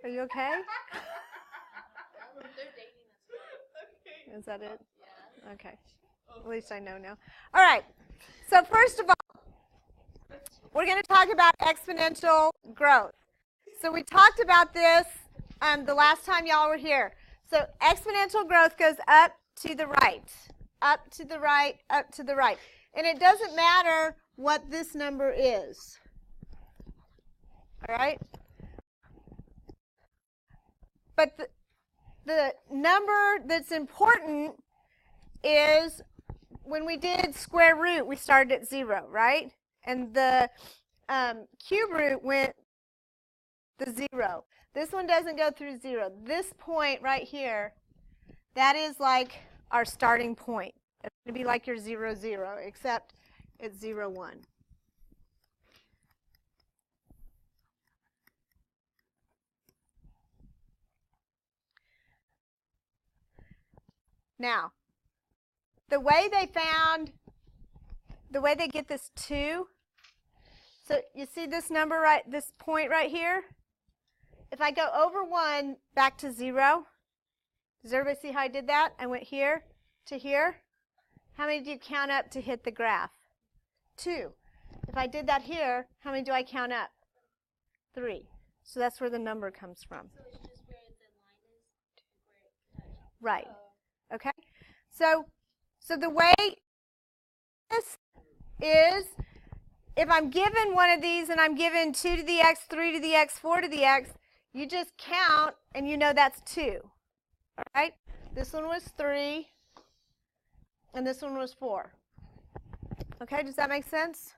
Are you okay? Is that it? Okay. At least I know now. All right. So first of all, we're going to talk about exponential growth. So we talked about this the last time y'all were here. So exponential growth goes up to the right, up to the right, up to the right. And it doesn't matter what this number is. All right? But the number that's important is when we did square root, we started at 0, right? And the cube root went the 0. This one doesn't go through 0. This point right here, that is like our starting point. It's going to be like your 0, 0, except it's 0, 1. Now, the way they get this 2, so you see this number right, this point right here? If I go over 1 back to 0, does everybody see how I did that? I went here to here. How many do you count up to hit the graph? 2. If I did that here, how many do I count up? 3. So that's where the number comes from. So it's just where the line is to where it touches. Right. Okay? So the way this is, if I'm given one of these and I'm given 2 to the x, 3 to the x, 4 to the x, you just count and you know that's 2. All right? This one was 3 and this one was 4. Okay, does that make sense?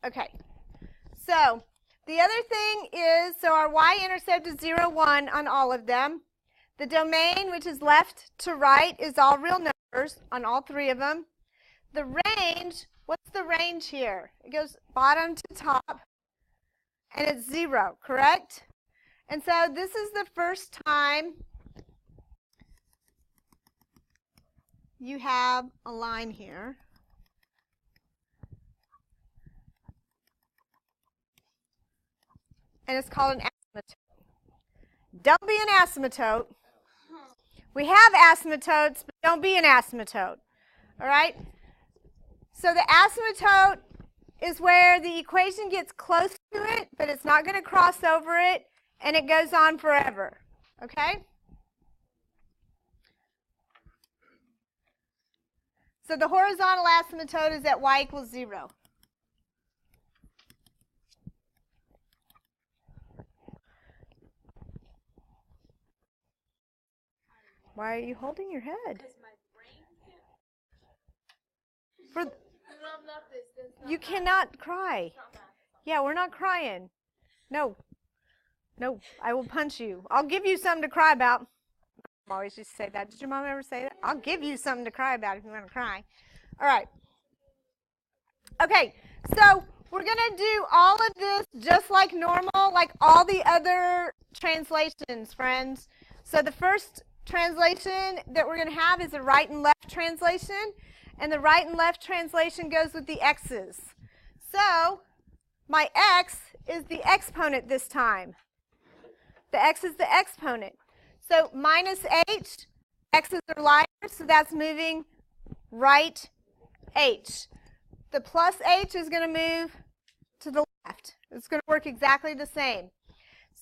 Okay. So the other thing is, so our y-intercept is 0, 1 on all of them. The domain, which is left to right, is all real numbers on all 3 of them. The range, what's the range here? It goes bottom to top, and it's 0, correct? And so this is the first time you have a line here. And it's called an asymptote. Don't be an asymptote. We have asymptotes, but don't be an asymptote. All right? So the asymptote is where the equation gets close to it, but it's not going to cross over it, and it goes on forever. Okay? So the horizontal asymptote is at y equals 0. Why are you holding your head? Because my brain can't. You cannot cry. Yeah, we're not crying. No. No, I will punch you. I'll give you something to cry about. Mom always used to say that. Did your mom ever say that? I'll give you something to cry about if you want to cry. All right. Okay, so we're going to do all of this just like normal, like all the other translations, friends. So the first translation that we're going to have is a right and left translation. And the right and left translation goes with the x's. So my x is the exponent this time. The x is the exponent. So minus h, x's are lighter, so that's moving right h. The plus h is going to move to the left. It's going to work exactly the same.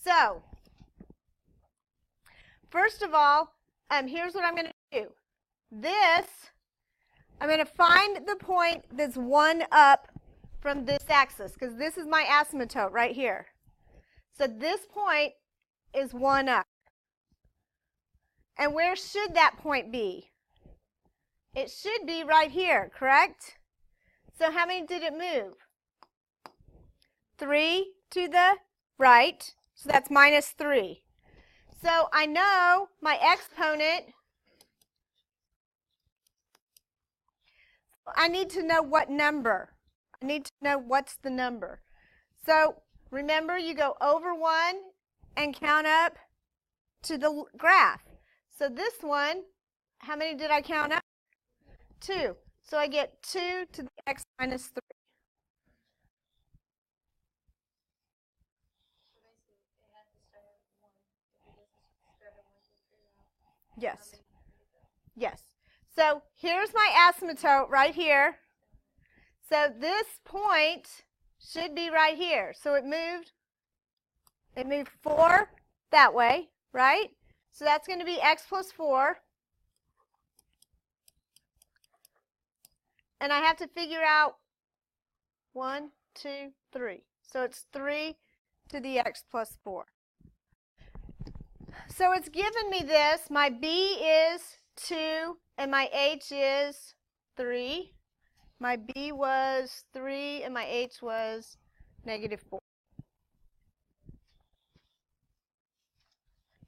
So first of all, here's what I'm going to do. This, I'm going to find the point that's 1 up from this axis, because this is my asymptote right here. So this point is 1 up. And where should that point be? It should be right here, correct? So how many did it move? 3 to the right, so that's minus 3. So I know my exponent, I need to know what number. I need to know what's the number. So remember, you go over 1 and count up to the graph. So this one, how many did I count up? 2. So I get 2 to the x minus 3. Yes. Yes. So here's my asymptote right here. So this point should be right here. So it moved 4 that way, right? So that's going to be x plus 4. And I have to figure out 1, 2, 3. So it's 3 to the x plus 4. So it's given me this. My b is 2 and my h is 3. My b was 3 and my h was negative 4.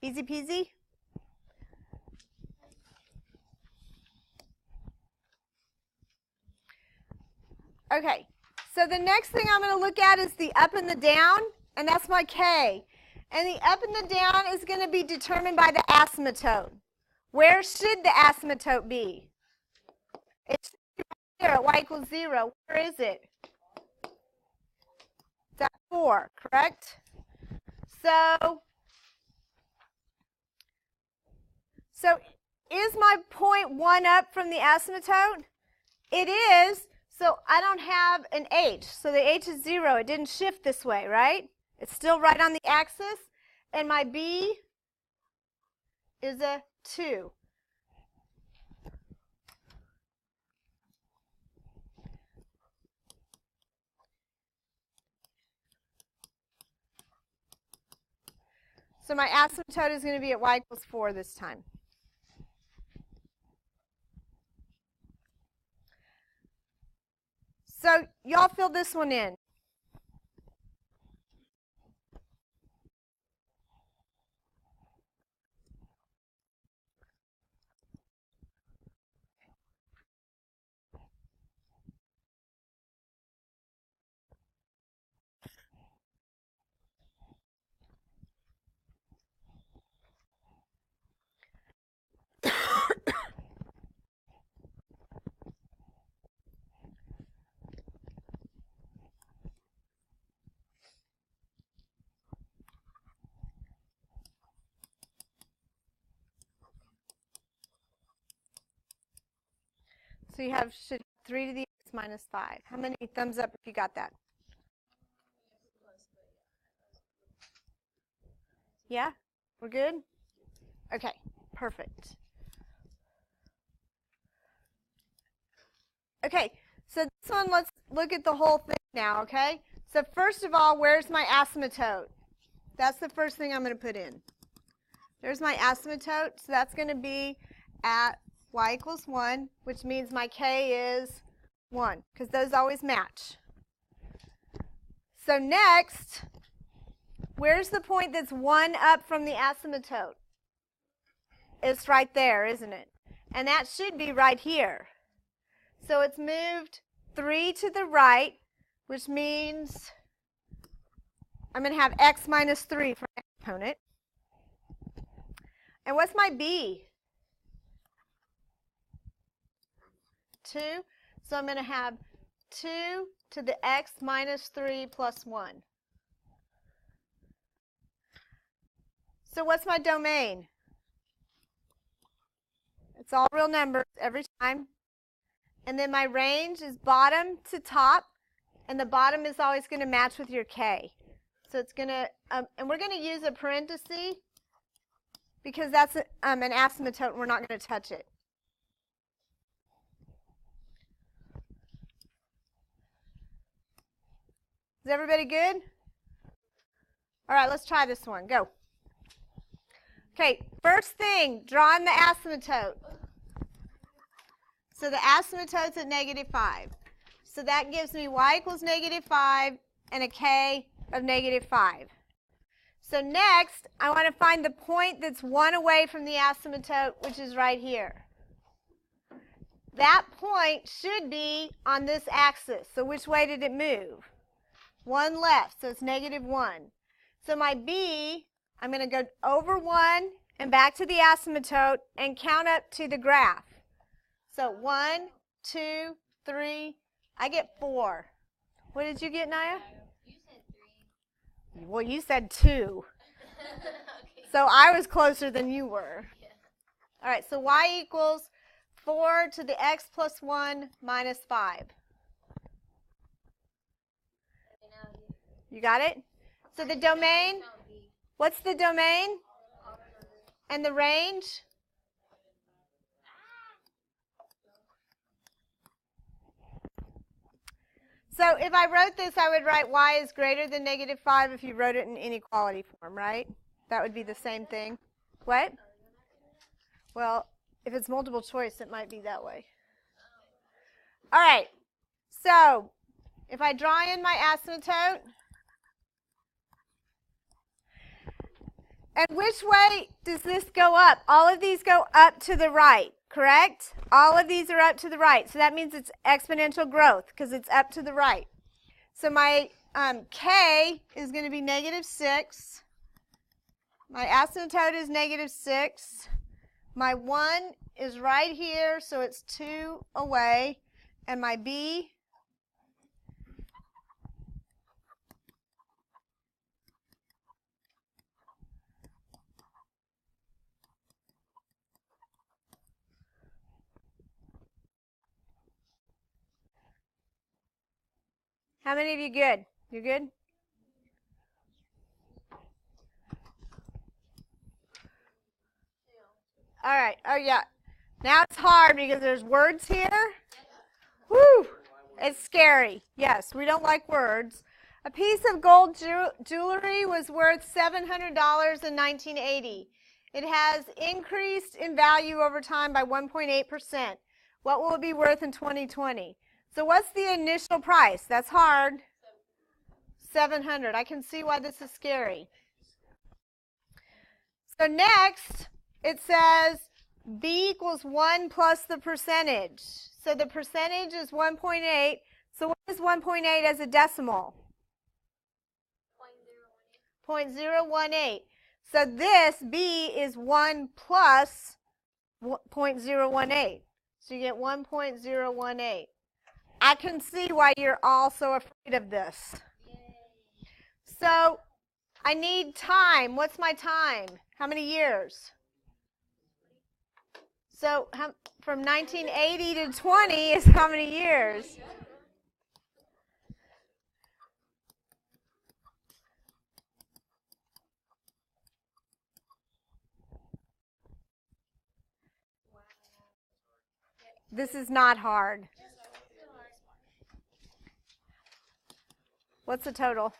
Easy peasy? Okay, so the next thing I'm going to look at is the up and the down, and that's my k. And the up and the down is going to be determined by the asymptote. Where should the asymptote be? It's here at y equals 0. Where is it? It's at 4, correct? So is my point 1 up from the asymptote? It is. So I don't have an h. So the h is 0. It didn't shift this way, right? It's still right on the axis. And my b is a 2. So my asymptote is going to be at y equals 4 this time. So y'all fill this one in. So you have 3 to the x minus 5. How many thumbs up if you got that? Yeah? We're good? Okay, perfect. Okay, so this one, let's look at the whole thing now, okay? So first of all, where's my asymptote? That's the first thing I'm going to put in. There's my asymptote, so that's going to be at y equals 1, which means my k is 1, because those always match. So next, where's the point that's 1 up from the asymptote? It's right there, isn't it? And that should be right here. So it's moved 3 to the right, which means I'm going to have x minus 3 for my exponent. And what's my b? 2. So I'm going to have 2 to the x minus 3 plus 1. So what's my domain? It's all real numbers every time. And then my range is bottom to top, and the bottom is always going to match with your k. So it's going to, and we're going to use a parenthesis because that's an asymptote and we're not going to touch it. Is everybody good? All right, let's try this one. Go. Okay, first thing, drawing the asymptote. So the asymptote's at negative 5. So that gives me y equals negative 5 and a k of negative 5. So next, I want to find the point that's 1 away from the asymptote, which is right here. That point should be on this axis. So which way did it move? 1 left, so it's negative 1. So my b, I'm going to go over 1 and back to the asymptote and count up to the graph. So 1, 2, 3, I get 4. What did you get, Naya? You said 3. Well, you said 2. Okay. So I was closer than you were. Yeah. All right, so y equals 4 to the x plus 1 minus 5. Okay, now You got it? So the domain, count B. what's the domain All the numbers. and the range? So if I wrote this, I would write y is greater than negative 5 if you wrote it in inequality form, right? That would be the same thing. What? Well, if it's multiple choice, it might be that way. All right. So if I draw in my asymptote, and which way does this go up? All of these go up to the right, correct? All of these are up to the right. So that means it's exponential growth because it's up to the right. So my k is going to be negative 6. My asymptote is negative 6. My 1 is right here, so it's 2 away. And my b How many of you good? You good? All right. Oh, yeah. Now it's hard because there's words here. Woo! It's scary. Yes, we don't like words. A piece of gold jewelry was worth $700 in 1980. It has increased in value over time by 1.8%. What will it be worth in 2020? So what's the initial price? That's hard. 700. I can see why this is scary. So next, it says b equals 1 plus the percentage. So the percentage is 1.8. So what is 1.8 as a decimal? 0.018. So this b is 1 plus 0.018. So you get 1.018. I can see why you're all so afraid of this. So I need time. What's my time? How many years? So from 1980 to 20 is how many years? This is not hard. What's the total?